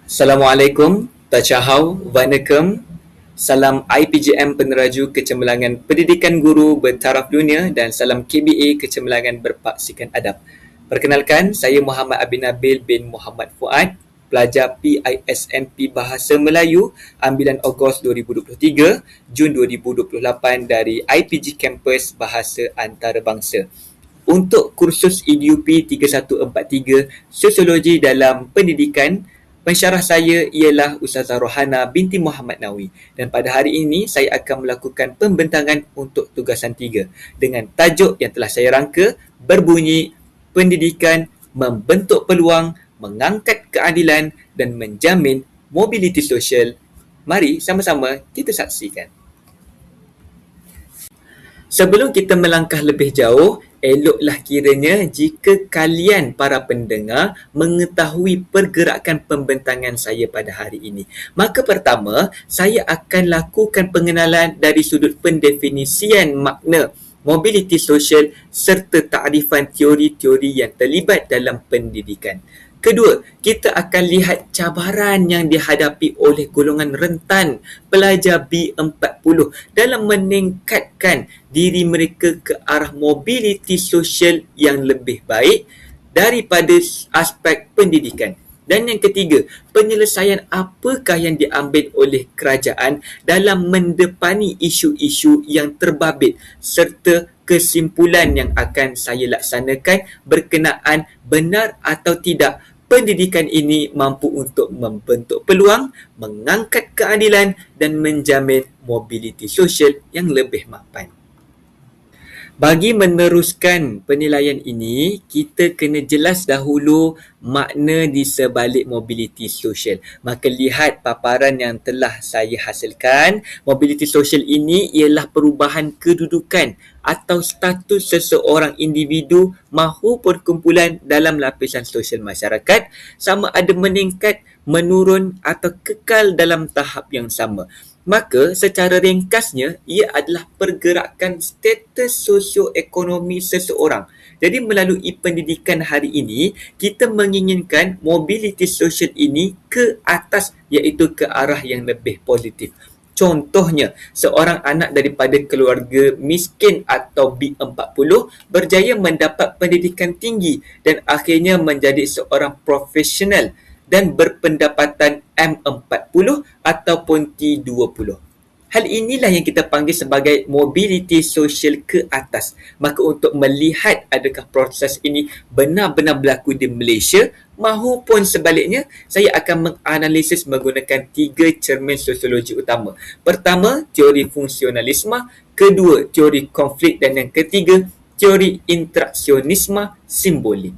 Assalamualaikum, Tachahau, Vanakkam, salam IPJM Peneraju Kecemerlangan Pendidikan Guru Bertaraf Dunia dan salam KBA Kecemerlangan Berpaksikan Adab. Perkenalkan, saya Muhammad Abin Nabil bin Muhammad Fuad, pelajar PISMP Bahasa Melayu, ambilan Ogos 2023, Jun 2028 dari IPG Campus Bahasa Antarabangsa. Untuk kursus EDUP 3143 Sosiologi dalam Pendidikan, pensyarah saya ialah Ustazah Rohana binti Muhammad Nawi dan pada hari ini saya akan melakukan pembentangan untuk tugasan 3 dengan tajuk yang telah saya rangka berbunyi Pendidikan Membentuk Peluang, Mengangkat Keadilan dan Menjamin Mobiliti Sosial. Mari sama-sama kita saksikan. Sebelum kita melangkah lebih jauh, eloklah kiranya jika kalian para pendengar mengetahui pergerakan pembentangan saya pada hari ini. Maka pertama, saya akan lakukan pengenalan dari sudut pendefinisian makna mobiliti sosial serta takrifan teori-teori yang terlibat dalam pendidikan. Kedua, kita akan lihat cabaran yang dihadapi oleh golongan rentan pelajar B40 dalam meningkatkan diri mereka ke arah mobiliti sosial yang lebih baik daripada aspek pendidikan. Dan yang ketiga, penyelesaian apakah yang diambil oleh kerajaan dalam mendepani isu-isu yang terbabit serta kesimpulan yang akan saya laksanakan berkenaan benar atau tidak pendidikan ini mampu untuk membentuk peluang, mengangkat keadilan dan menjamin mobiliti sosial yang lebih mapan. Bagi meneruskan penilaian ini, kita kena jelas dahulu makna di sebalik mobiliti sosial. Maka lihat paparan yang telah saya hasilkan. Mobiliti sosial ini ialah perubahan kedudukan atau status seseorang individu mahupun kumpulan dalam lapisan sosial masyarakat sama ada meningkat, menurun atau kekal dalam tahap yang sama. Maka secara ringkasnya, ia adalah pergerakan status sosioekonomi seseorang. Jadi melalui pendidikan hari ini, kita menginginkan mobiliti sosial ini ke atas iaitu ke arah yang lebih positif. Contohnya, seorang anak daripada keluarga miskin atau B40 berjaya mendapat pendidikan tinggi dan akhirnya menjadi seorang profesional dan berpendapatan M40 ataupun T20. Hal inilah yang kita panggil sebagai mobiliti sosial ke atas. Maka untuk melihat adakah proses ini benar-benar berlaku di Malaysia mahupun sebaliknya, saya akan menganalisis menggunakan 3 cermin sosiologi utama. Pertama, teori fungsionalisme. Kedua, teori konflik. Dan yang ketiga, teori interaksionisme simbolik.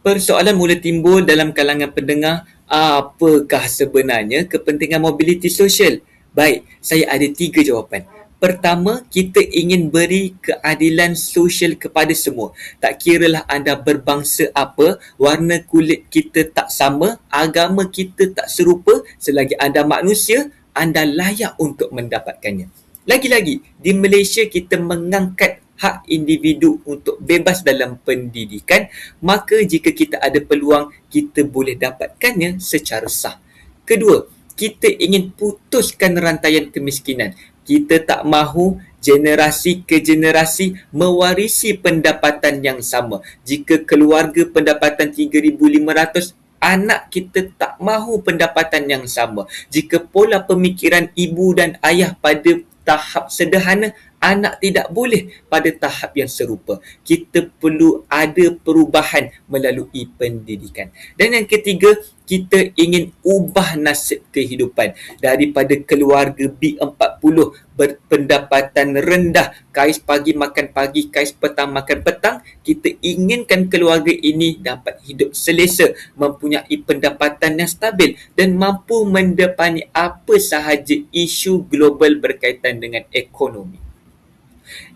Persoalan mula timbul dalam kalangan pendengar, apakah sebenarnya kepentingan mobiliti sosial? Baik, saya ada 3 jawapan. Pertama, kita ingin beri keadilan sosial kepada semua. Tak kiralah anda berbangsa apa, warna kulit kita tak sama, agama kita tak serupa, selagi anda manusia, anda layak untuk mendapatkannya. Lagi-lagi, di Malaysia kita mengangkat hak individu untuk bebas dalam pendidikan, maka jika kita ada peluang, kita boleh dapatkannya secara sah. Kedua, kita ingin putuskan rantaian kemiskinan. Kita tak mahu generasi ke generasi mewarisi pendapatan yang sama. Jika keluarga pendapatan 3,500, anak kita tak mahu pendapatan yang sama. Jika pola pemikiran ibu dan ayah pada tahap sederhana, anak tidak boleh pada tahap yang serupa. Kita perlu ada perubahan melalui pendidikan. Dan yang ketiga, kita ingin ubah nasib kehidupan daripada keluarga B40 berpendapatan rendah, kais pagi makan pagi, kais petang makan petang. Kita inginkan keluarga ini dapat hidup selesa, mempunyai pendapatan yang stabil dan mampu mendepani apa sahaja isu global berkaitan dengan ekonomi.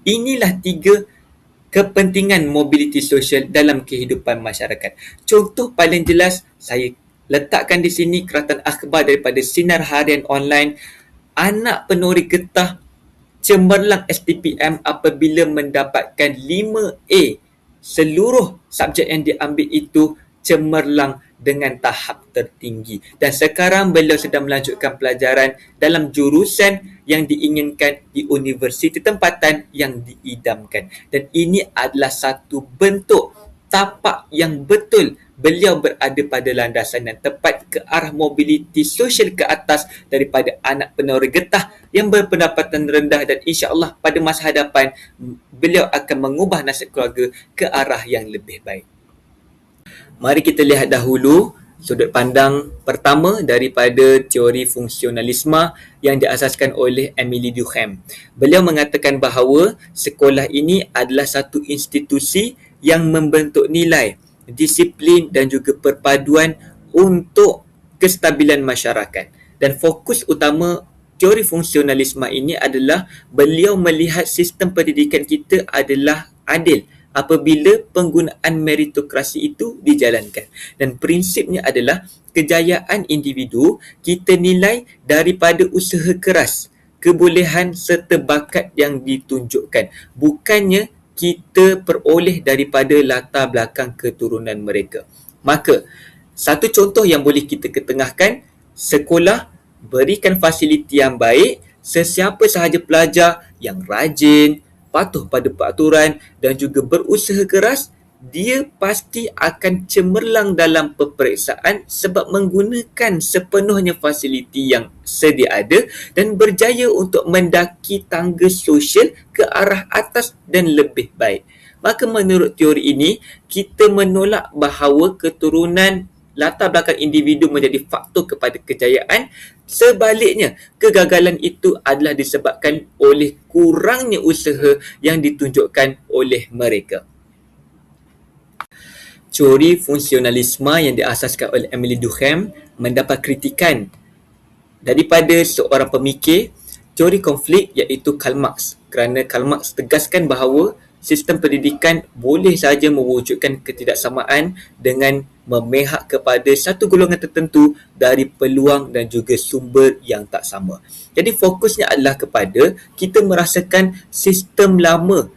Inilah 3 kepentingan mobiliti sosial dalam kehidupan masyarakat. Contoh paling jelas, saya letakkan di sini keratan akhbar daripada Sinar Harian Online. Anak penuri getah cemerlang SPPM apabila mendapatkan 5A. Seluruh subjek yang diambil itu cemerlang dengan tahap tertinggi. Dan sekarang beliau sedang melanjutkan pelajaran dalam jurusan yang diinginkan di universiti tempatan yang diidamkan. Dan ini adalah satu bentuk tapak yang betul beliau berada pada landasan yang tepat ke arah mobiliti sosial ke atas daripada anak penara getah yang berpendapatan rendah, dan insya-Allah pada masa hadapan beliau akan mengubah nasib keluarga ke arah yang lebih baik. Mari kita lihat dahulu sudut pandang pertama daripada teori fungsionalisme yang diasaskan oleh Emile Durkheim. Beliau mengatakan bahawa sekolah ini adalah satu institusi yang membentuk nilai, disiplin dan juga perpaduan untuk kestabilan masyarakat. Dan fokus utama teori fungsionalisme ini adalah beliau melihat sistem pendidikan kita adalah adil apabila penggunaan meritokrasi itu dijalankan. Dan prinsipnya adalah kejayaan individu kita nilai daripada usaha keras, kebolehan serta bakat yang ditunjukkan. Bukannya kita peroleh daripada latar belakang keturunan mereka. Maka, satu contoh yang boleh kita ketengahkan, sekolah berikan fasiliti yang baik, sesiapa sahaja pelajar yang rajin, patuh pada peraturan dan juga berusaha keras, dia pasti akan cemerlang dalam peperiksaan sebab menggunakan sepenuhnya fasiliti yang sedia ada dan berjaya untuk mendaki tangga sosial ke arah atas dan lebih baik. Maka menurut teori ini, kita menolak bahawa keturunan latar belakang individu menjadi faktor kepada kejayaan. Sebaliknya, kegagalan itu adalah disebabkan oleh kurangnya usaha yang ditunjukkan oleh mereka. Teori fungsionalisme yang diasaskan oleh Emile Durkheim mendapat kritikan daripada seorang pemikir teori konflik iaitu Karl Marx, kerana Karl Marx tegaskan bahawa sistem pendidikan boleh sahaja mewujudkan ketidaksamaan dengan memihak kepada satu golongan tertentu dari peluang dan juga sumber yang tak sama. Jadi fokusnya adalah kepada kita merasakan sistem lama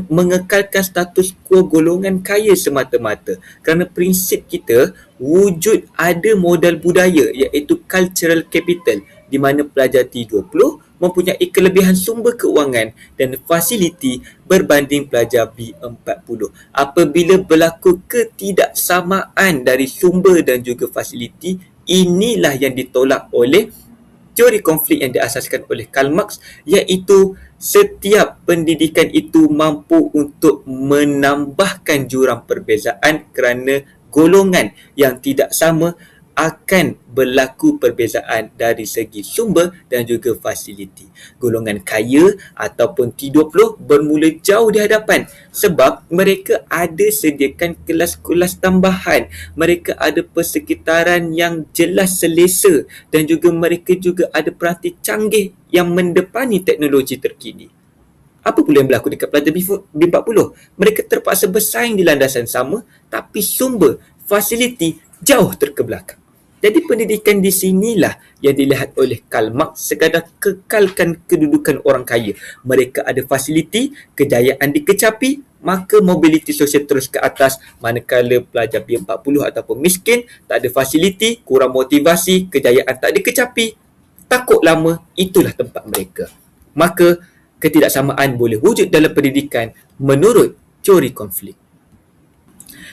mengekalkan status quo golongan kaya semata-mata, kerana prinsip kita wujud ada modal budaya iaitu cultural capital di mana pelajar T20 mempunyai kelebihan sumber keuangan dan fasiliti berbanding pelajar B40. Apabila berlaku ketidaksamaan dari sumber dan juga fasiliti, inilah yang ditolak oleh teori konflik yang diasaskan oleh Karl Marx, iaitu setiap pendidikan itu mampu untuk menambahkan jurang perbezaan kerana golongan yang tidak sama akan berlaku perbezaan dari segi sumber dan juga fasiliti. Golongan kaya ataupun T20 bermula jauh di hadapan sebab mereka ada sediakan kelas-kelas tambahan, mereka ada persekitaran yang jelas selesa dan juga mereka juga ada peranti canggih yang mendepani teknologi terkini. Apa pula yang berlaku dekat pelajar B40? Mereka terpaksa bersaing di landasan sama tapi sumber, fasiliti jauh terkebelakang. Jadi pendidikan di sinilah yang dilihat oleh Karl Marx sekadar kekalkan kedudukan orang kaya. Mereka ada fasiliti, kejayaan dikecapi, maka mobiliti sosial terus ke atas, manakala pelajar B40 ataupun miskin, tak ada fasiliti, kurang motivasi, kejayaan tak dikecapi, takut lama, itulah tempat mereka. Maka ketidaksamaan boleh wujud dalam pendidikan menurut teori konflik.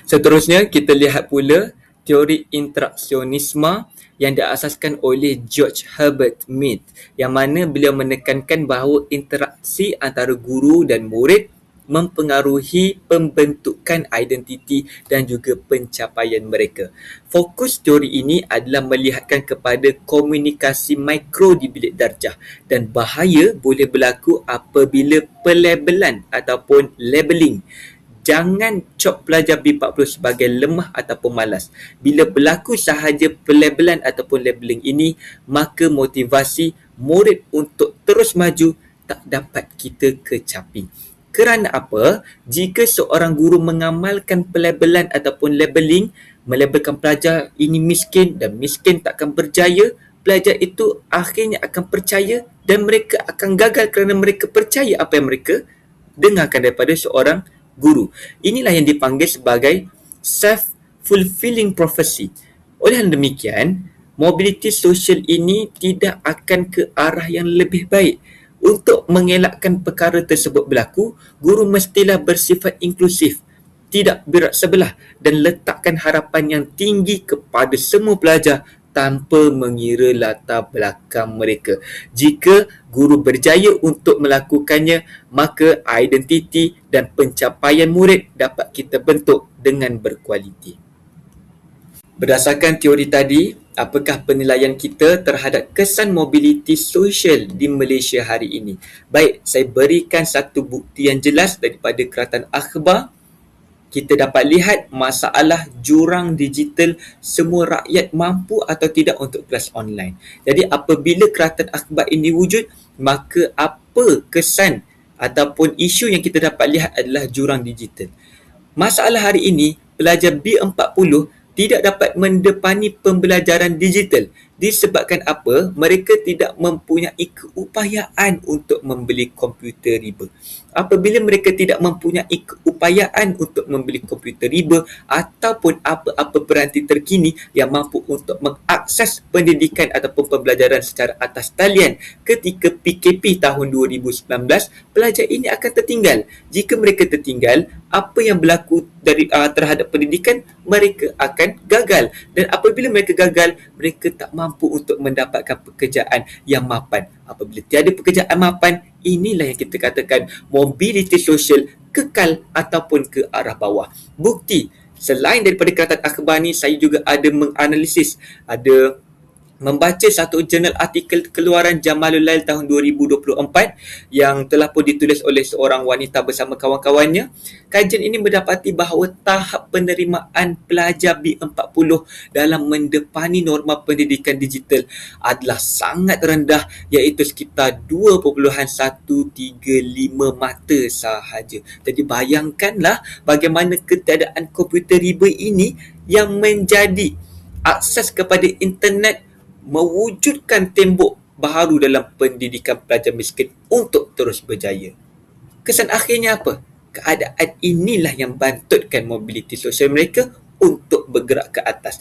Seterusnya kita lihat pula teori interaksionisme yang diasaskan oleh George Herbert Mead, yang mana beliau menekankan bahawa interaksi antara guru dan murid mempengaruhi pembentukan identiti dan juga pencapaian mereka. Fokus teori ini adalah melihatkan kepada komunikasi mikro di bilik darjah, dan bahaya boleh berlaku apabila pelabelan ataupun labeling. Jangan cop pelajar B40 sebagai lemah ataupun malas. Bila berlaku sahaja pelabelan ataupun labeling ini, maka motivasi murid untuk terus maju tak dapat kita kecapi. Kerana apa? Jika seorang guru mengamalkan pelabelan ataupun labeling, melabelkan pelajar ini miskin dan miskin takkan berjaya, pelajar itu akhirnya akan percaya dan mereka akan gagal kerana mereka percaya apa yang mereka dengarkan daripada seorang guru. Inilah yang dipanggil sebagai fulfilling prophecy. Oleh demikian, mobiliti sosial ini tidak akan ke arah yang lebih baik. Untuk mengelakkan perkara tersebut berlaku, guru mestilah bersifat inklusif, tidak berat sebelah dan letakkan harapan yang tinggi kepada semua pelajar tanpa mengira latar belakang mereka. Jika guru berjaya untuk melakukannya, maka identiti dan pencapaian murid dapat kita bentuk dengan berkualiti. Berdasarkan teori tadi, apakah penilaian kita terhadap kesan mobiliti sosial di Malaysia hari ini? Baik, saya berikan satu bukti yang jelas daripada Keratan Akhbar. Kita dapat lihat masalah jurang digital semua rakyat mampu atau tidak untuk kelas online. Jadi apabila Keratan Akhbar ini wujud, maka apa kesan ataupun isu yang kita dapat lihat adalah jurang digital. Masalah hari ini, pelajar B40 tidak dapat mendepani pembelajaran digital disebabkan apa? Mereka tidak mempunyai keupayaan untuk membeli komputer riba. Apabila mereka tidak mempunyai keupayaan untuk membeli komputer riba ataupun apa-apa peranti terkini yang mampu untuk mengakses pendidikan ataupun pembelajaran secara atas talian ketika PKP tahun 2019, pelajar ini akan tertinggal. Jika mereka tertinggal, apa yang berlaku terhadap pendidikan, mereka akan gagal. Dan apabila mereka gagal, mereka tak mampu untuk mendapatkan pekerjaan yang mapan. Apabila tiada pekerjaan mapan, inilah yang kita katakan mobiliti sosial kekal ataupun ke arah bawah. Bukti, selain daripada Keratan Akhbar ni, saya juga ada menganalisis, ada membaca satu jurnal artikel keluaran Jamalul Lail tahun 2024 yang telah pun ditulis oleh seorang wanita bersama kawan-kawannya. Kajian ini mendapati bahawa tahap penerimaan pelajar B40 dalam mendepani norma pendidikan digital adalah sangat rendah, iaitu sekitar 2.135 mata sahaja. Jadi bayangkanlah bagaimana ketiadaan komputer riba ini yang menjadi akses kepada internet mewujudkan tembok baharu dalam pendidikan pelajar miskin untuk terus berjaya. Kesan akhirnya apa? Keadaan inilah yang bantutkan mobiliti sosial mereka untuk bergerak ke atas.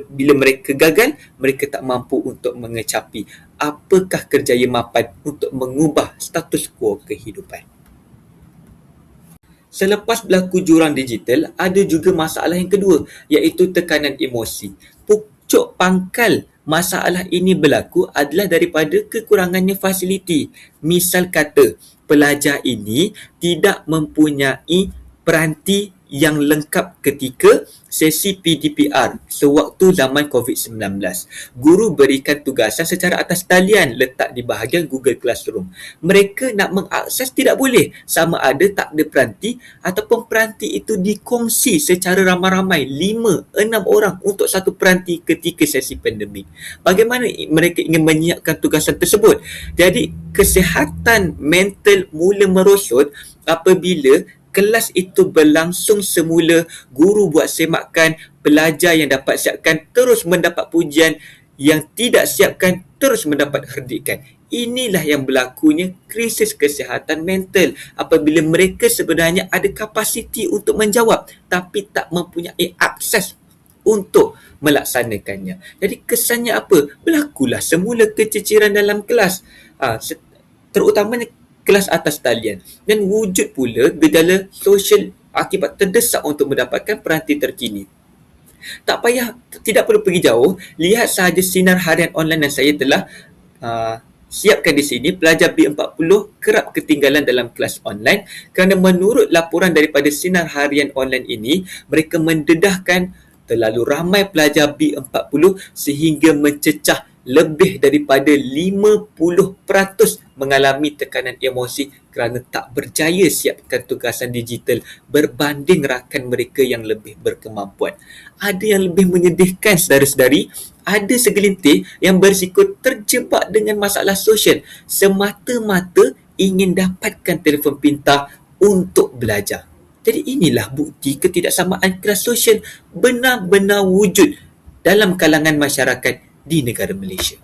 Bila mereka gagal, mereka tak mampu untuk mengecapi apakah kerjaya mapan untuk mengubah status quo kehidupan. Selepas berlaku jurang digital, ada juga masalah yang kedua, iaitu tekanan emosi. Pucuk pangkal masalah ini berlaku adalah daripada kekurangannya fasiliti. Misal kata, pelajar ini tidak mempunyai peranti yang lengkap ketika sesi PDPR sewaktu zaman COVID-19. Guru berikan tugasan secara atas talian letak di bahagian Google Classroom. Mereka nak mengakses tidak boleh, sama ada tak ada peranti ataupun peranti itu dikongsi secara ramai-ramai 5-6 orang untuk satu peranti ketika sesi pandemik. Bagaimana mereka ingin menyiapkan tugasan tersebut? Jadi kesihatan mental mula merosot apabila kelas itu berlangsung semula, guru buat semakan, pelajar yang dapat siapkan terus mendapat pujian, yang tidak siapkan terus mendapat herdikan. Inilah yang berlakunya krisis kesihatan mental apabila mereka sebenarnya ada kapasiti untuk menjawab tapi tak mempunyai akses untuk melaksanakannya. Jadi kesannya apa? Berlakulah semula keciciran dalam kelas, terutamanya kelas atas talian, dan wujud pula gejala sosial akibat terdesak untuk mendapatkan peranti terkini. Tidak perlu pergi jauh, lihat sahaja sinar harian online yang saya telah siapkan di sini. Pelajar B40 kerap ketinggalan dalam kelas online kerana menurut laporan daripada sinar harian online ini, mereka mendedahkan terlalu ramai pelajar B40 sehingga mencecah lebih daripada 50% mengalami tekanan emosi kerana tak berjaya siapkan tugasan digital berbanding rakan mereka yang lebih berkemampuan. Ada yang lebih menyedihkan, saudara-saudari. Ada segelintir yang berisiko terjebak dengan masalah sosial semata-mata ingin dapatkan telefon pintar untuk belajar. Jadi inilah bukti ketidaksamaan kelas sosial benar-benar wujud dalam kalangan masyarakat di negara Malaysia.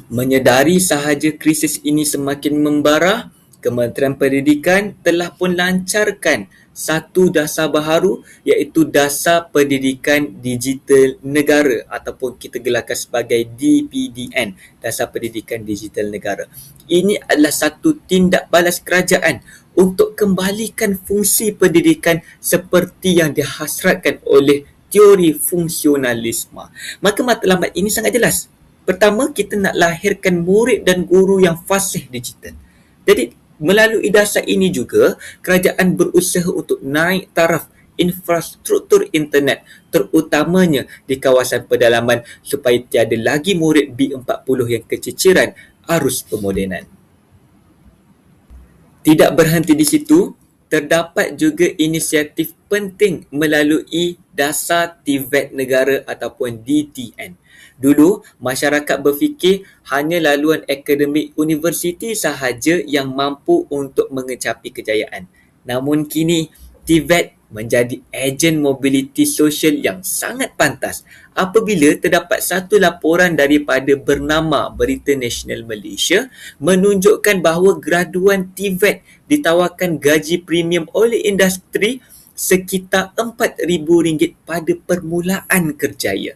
Menyedari sahaja krisis ini semakin membara, Kementerian Pendidikan telah pun lancarkan satu dasar baharu iaitu Dasar Pendidikan Digital Negara ataupun kita gelarkan sebagai DPDN, Dasar Pendidikan Digital Negara. Ini adalah satu tindak balas kerajaan untuk kembalikan fungsi pendidikan seperti yang dihasratkan oleh teori fungsionalisme. Maka matlamat ini sangat jelas. Pertama, kita nak lahirkan murid dan guru yang fasih digital. Jadi, melalui dasar ini juga, kerajaan berusaha untuk naik taraf infrastruktur internet, terutamanya di kawasan pedalaman supaya tiada lagi murid B40 yang keciciran arus pemodenan. Tidak berhenti di situ, terdapat juga inisiatif penting melalui Dasar TVET Negara ataupun DTN. Dulu, masyarakat berfikir hanya laluan akademik universiti sahaja yang mampu untuk mengecapi kejayaan. Namun kini, TVET menjadi ejen mobiliti sosial yang sangat pantas apabila terdapat satu laporan daripada bernama Berita Nasional Malaysia menunjukkan bahawa graduan TVET ditawarkan gaji premium oleh industri sekitar RM4,000 pada permulaan kerjaya.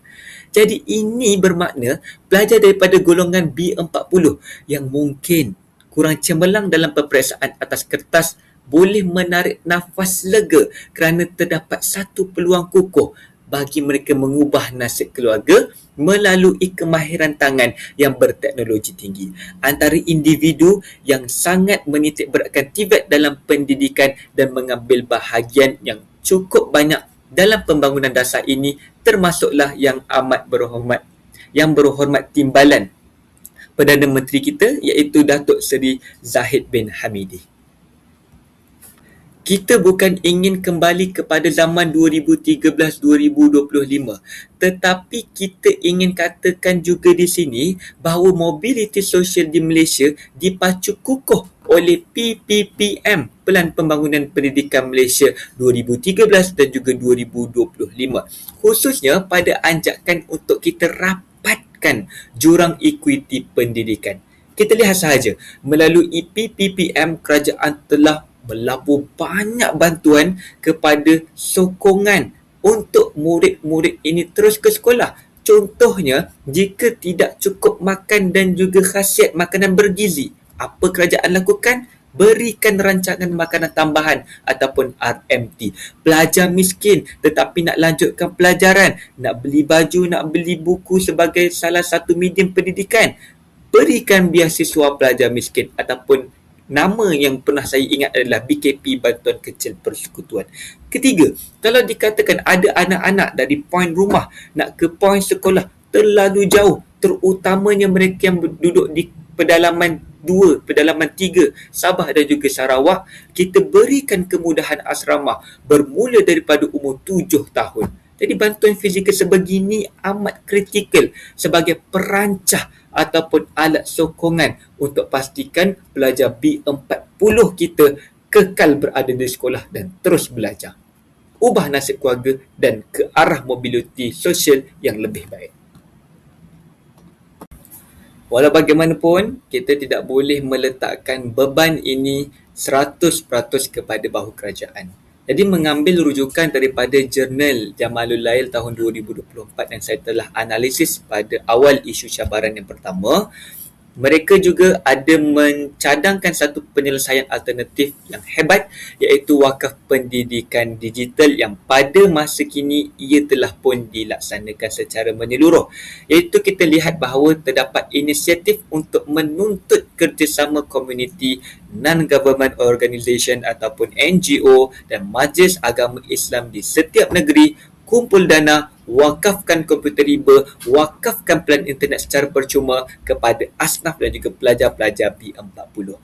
Jadi ini bermakna pelajar daripada golongan B40 yang mungkin kurang cemerlang dalam peperiksaan atas kertas boleh menarik nafas lega kerana terdapat satu peluang kukuh bagi mereka mengubah nasib keluarga melalui kemahiran tangan yang berteknologi tinggi. Antara individu yang sangat menitik beratkan TVET dalam pendidikan dan mengambil bahagian yang cukup banyak dalam pembangunan dasar ini termasuklah yang amat berhormat Timbalan Perdana Menteri kita iaitu Datuk Seri Zahid bin Hamidi. Kita bukan ingin kembali kepada zaman 2013-2025, tetapi kita ingin katakan juga di sini bahawa mobiliti sosial di Malaysia dipacu kukuh oleh PPPM, Pelan Pembangunan Pendidikan Malaysia 2013 dan juga 2025, khususnya pada anjakan untuk kita rapatkan jurang ekuiti pendidikan. Kita lihat sahaja, melalui PPPM, kerajaan telah melabur banyak bantuan kepada sokongan untuk murid-murid ini terus ke sekolah. Contohnya, jika tidak cukup makan dan juga khasiat makanan bergizi, apa kerajaan lakukan? Berikan rancangan makanan tambahan ataupun RMT. Pelajar miskin tetapi nak lanjutkan pelajaran, nak beli baju, nak beli buku sebagai salah satu medium pendidikan, berikan beasiswa pelajar miskin ataupun nama yang pernah saya ingat adalah BKP, Bantuan Kecil Persekutuan. Ketiga, kalau dikatakan ada anak-anak dari poin rumah nak ke poin sekolah terlalu jauh, terutamanya mereka yang duduk di pedalaman 2, pedalaman 3, Sabah dan juga Sarawak, kita berikan kemudahan asrama bermula daripada umur 7 tahun. Jadi bantuan fizikal sebegini amat kritikal sebagai perancah ataupun alat sokongan untuk pastikan pelajar B40 kita kekal berada di sekolah dan terus belajar. Ubah nasib keluarga dan ke arah mobiliti sosial yang lebih baik. Walau bagaimanapun, kita tidak boleh meletakkan beban ini 100% kepada bahu kerajaan. Jadi mengambil rujukan daripada jurnal Jamalul Lail tahun 2024 yang saya telah analisis pada awal isu cabaran yang pertama, mereka juga ada mencadangkan satu penyelesaian alternatif yang hebat iaitu wakaf pendidikan digital yang pada masa kini ia telah pun dilaksanakan secara menyeluruh. Iaitu kita lihat bahawa terdapat inisiatif untuk menuntut kerjasama komuniti, non-government organisation ataupun NGO dan majlis agama Islam di setiap negeri kumpul dana, wakafkan komputer riba, wakafkan pelan internet secara percuma kepada asnaf dan juga pelajar-pelajar B40.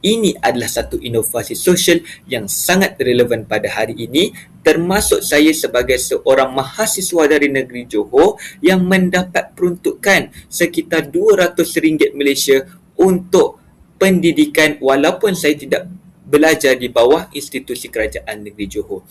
Ini adalah satu inovasi sosial yang sangat relevan pada hari ini, termasuk saya sebagai seorang mahasiswa dari negeri Johor yang mendapat peruntukan sekitar RM200 Malaysia untuk pendidikan walaupun saya tidak belajar di bawah institusi kerajaan negeri Johor.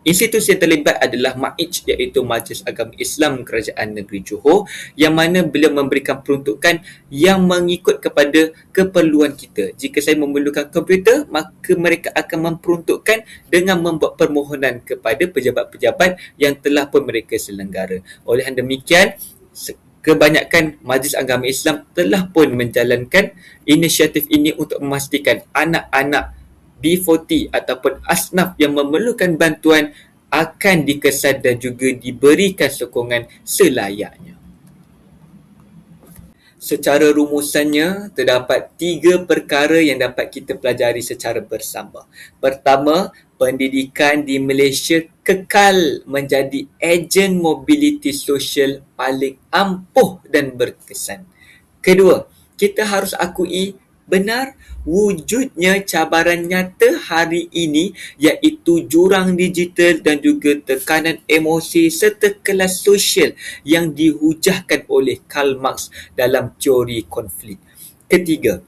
Institusi yang terlibat adalah MAIJ, iaitu Majlis Agama Islam Kerajaan Negeri Johor, yang mana beliau memberikan peruntukan yang mengikut kepada keperluan kita. Jika saya memerlukan komputer, maka mereka akan memperuntukkan dengan membuat permohonan kepada pejabat-pejabat yang telah pun mereka selenggara. Oleh demikian, kebanyakan Majlis Agama Islam telah pun menjalankan inisiatif ini untuk memastikan anak-anak B40 ataupun asnaf yang memerlukan bantuan akan dikesan dan juga diberikan sokongan selayaknya. Secara rumusannya, terdapat 3 perkara yang dapat kita pelajari secara bersama. Pertama, pendidikan di Malaysia kekal menjadi ejen mobiliti sosial paling ampuh dan berkesan. Kedua, kita harus akui benar wujudnya cabaran nyata hari ini, iaitu jurang digital dan juga tekanan emosi serta kelas sosial yang dihujahkan oleh Karl Marx dalam teori konflik. Ketiga,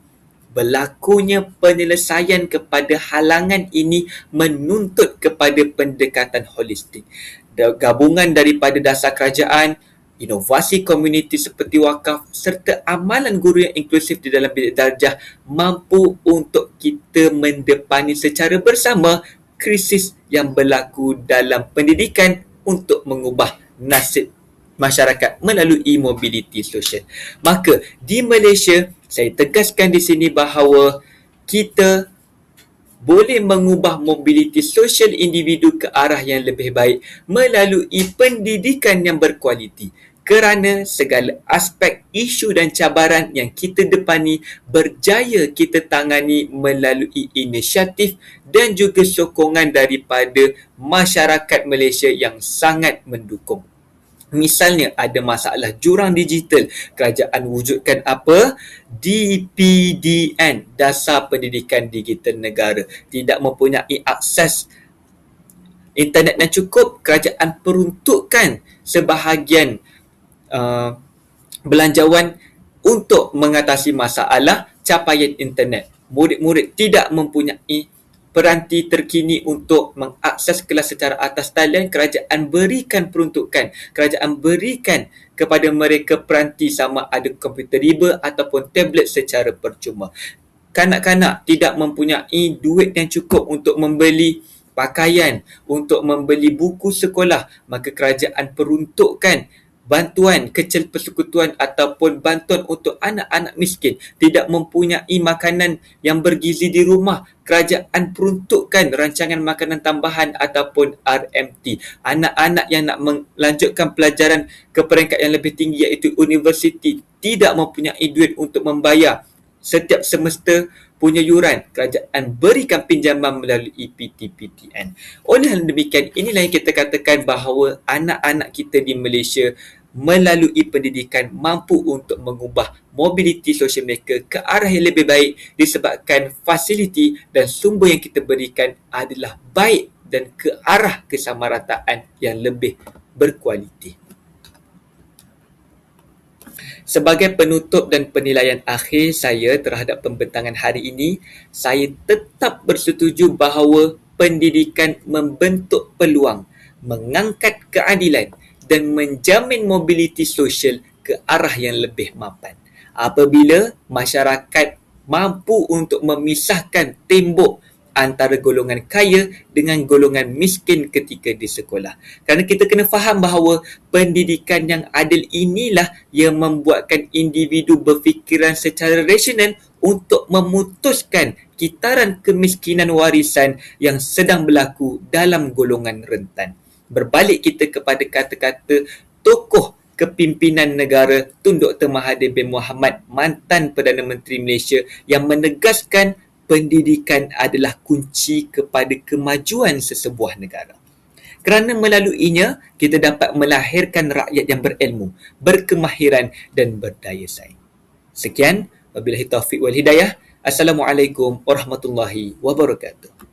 berlakunya penyelesaian kepada halangan ini menuntut kepada pendekatan holistik. Gabungan daripada dasar kerajaan, inovasi komuniti seperti wakaf serta amalan guru yang inklusif di dalam bilik darjah mampu untuk kita mendepani secara bersama krisis yang berlaku dalam pendidikan untuk mengubah nasib masyarakat melalui mobiliti sosial. Maka di Malaysia, saya tegaskan di sini bahawa kita boleh mengubah mobiliti sosial individu ke arah yang lebih baik melalui pendidikan yang berkualiti, kerana segala aspek isu dan cabaran yang kita depani berjaya kita tangani melalui inisiatif dan juga sokongan daripada masyarakat Malaysia yang sangat mendukung. Misalnya ada masalah jurang digital, kerajaan wujudkan apa? DPDN, Dasar Pendidikan Digital Negara. Tidak mempunyai akses internet yang cukup, kerajaan peruntukkan sebahagian belanjawan untuk mengatasi masalah capaian internet. Murid-murid tidak mempunyai peranti terkini untuk mengakses kelas secara atas talian, kerajaan berikan peruntukan. Kerajaan berikan kepada mereka peranti sama ada komputer riba ataupun tablet secara percuma. Kanak-kanak tidak mempunyai duit yang cukup untuk membeli pakaian, untuk membeli buku sekolah, maka kerajaan peruntukkan bantuan kecil persekutuan ataupun bantuan untuk anak-anak miskin tidak mempunyai makanan yang bergizi di rumah. Kerajaan peruntukkan rancangan makanan tambahan ataupun RMT. Anak-anak yang nak melanjutkan pelajaran ke peringkat yang lebih tinggi iaitu universiti tidak mempunyai duit untuk membayar setiap semester punya yuran, kerajaan berikan pinjaman melalui PTPTN. Oleh demikian, inilah yang kita katakan bahawa anak-anak kita di Malaysia melalui pendidikan mampu untuk mengubah mobiliti sosial mereka ke arah yang lebih baik disebabkan fasiliti dan sumber yang kita berikan adalah baik dan ke arah kesamarataan yang lebih berkualiti. Sebagai penutup dan penilaian akhir saya terhadap pembentangan hari ini, saya tetap bersetuju bahawa pendidikan membentuk peluang, mengangkat keadilan dan menjamin mobiliti sosial ke arah yang lebih mapan. Apabila masyarakat mampu untuk memisahkan tembok antara golongan kaya dengan golongan miskin ketika di sekolah. Kerana kita kena faham bahawa pendidikan yang adil inilah yang membuatkan individu berfikiran secara rasional untuk memutuskan kitaran kemiskinan warisan yang sedang berlaku dalam golongan rentan. Berbalik kita kepada kata-kata tokoh kepimpinan negara Tun Dr. Mahathir bin Mohamad, mantan Perdana Menteri Malaysia, yang menegaskan pendidikan adalah kunci kepada kemajuan sesebuah negara. Kerana melaluinya, kita dapat melahirkan rakyat yang berilmu, berkemahiran dan berdaya saing. Sekian, wabillahi taufiq wal hidayah. Assalamualaikum warahmatullahi wabarakatuh.